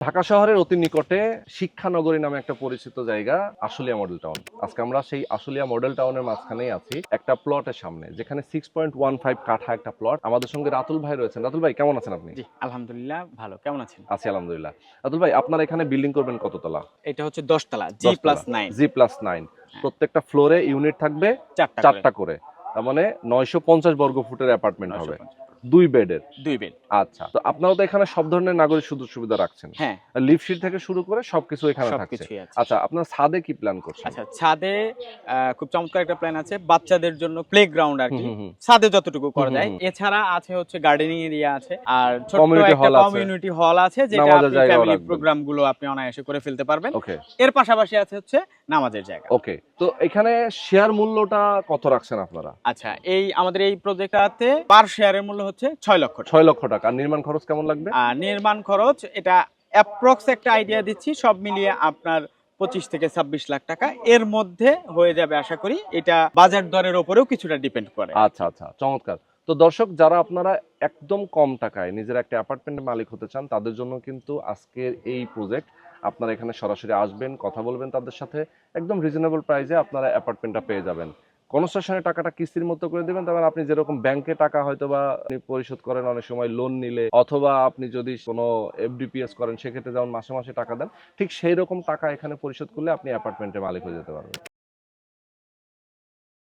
ঢাকা শহরের অতি নিকটে শিক্ষানগরী নামে একটা পরিচিত জায়গা আশুলিয়া মডেল টাউন। আজকে আমরা সেই আশুলিয়া মডেল টাউনের মাঝখানেই আছি, একটা প্লটের সামনে, যেখানে 6.15 কাঠা একটা প্লট। আমাদের সঙ্গে রাতুল ভাই রয়েছেন। রাতুল ভাই কেমন আছেন আপনি? জি, আলহামদুলিল্লাহ ভালো। কেমন আছেন? আছি আলহামদুলিল্লাহ। রাতুল ভাই, আপনারা এখানে বিল্ডিং করবেন কততলা? এটা হচ্ছে 10 তলা, 10 তলা, G+9। G+9। হ্যাঁ, প্রত্যেকটা ফ্লোরে ইউনিট থাকবে 4টা করে। চারটা করে। তার মানে 950 বর্গ ফুটের অ্যাপার্টমেন্ট হবে, 950 2 বেডের। 2 বেড। আচ্ছা, তো আপনারা তো এখানে সব ধরনের নাগরিক সুযোগ সুবিধা রাখছেন, হ্যাঁ, লিফট সিট থেকে শুরু করে সবকিছু এখানে থাকছে। সবকিছুই আছে। আচ্ছা, আপনার ছাদে কি প্ল্যান করছেন? আচ্ছা, ছাদে খুব চমৎকার একটা প্ল্যান আছে। বাচ্চাদের জন্য প্লেগ্রাউন্ড হুম আরকি। হুম হুম ছাদে যতটুকু হুম করা হুম যায়। হুম। এছাড়া আছে হচ্ছে গার্ডেনিং এরিয়া আছে। আর ছোট্ট কমিউনিটি একটা হল আছে, কমিউনিটি হল আছে যেটা নামাজের আপনি জায়গাও ফ্যামিলি রাখবেন। প্রোগ্রাম গুলো আপনি অনায়াসে করে ফেলতে পারবেন। ওকে এর পাশাপাশি আছে হচ্ছে নামাজের জায়গা। ওকে, তো এখানে শেয়ার মূল্যটা কত রাখছেন আপনারা? আচ্ছা, আমাদের এই প্রজেক্টটাতে পার শেয়ারের মূল্য হচ্ছে 6 লক্ষ টাকা। 6 লক্ষ টাকা। আর নির্মাণ খরচ কেমন লাগবে? আর নির্মাণ খরচ এটা অ্যাপ্রক্স একটা আইডিয়া দিচ্ছি, সব মিলিয়ে আপনার 25 থেকে 26 লাখ টাকা এর মধ্যে হয়ে যাবে আশা করি। এটা বাজার দরের উপরেও কিছুটা ডিপেন্ড করে। আচ্ছা আচ্ছা, চমৎকার। তো দর্শক, যারা আপনারা একদম কম টাকায় নিজের একটা অ্যাপার্টমেন্টের মালিক হতে চান, তাদের জন্য কিন্তু আজকের এই প্রজেক্ট। আপনারা এখানে সরাসরি আসবেন, কথা বলবেন তাদের সাথে, একদম রিজনেবল প্রাইসে আপনারা অ্যাপার্টমেন্টটা পেয়ে যাবেন। কনস্ট্রাকশনের টাকাটা কিস্তির মতো করে দেবেন। তবে আপনি যেরকম ব্যাংকে টাকা হয়তো বা আপনি পরিশোধ করেন অনেক সময় লোন নিলে, অথবা আপনি যদি কোনো এফডিপিএস করেন, সেক্ষেত্রে যেমন মাসে মাসে টাকা দেন, ঠিক সেই রকম টাকা এখানে পরিশোধ করলে আপনি অ্যাপার্টমেন্টের মালিক হয়ে যেতে পারবেন।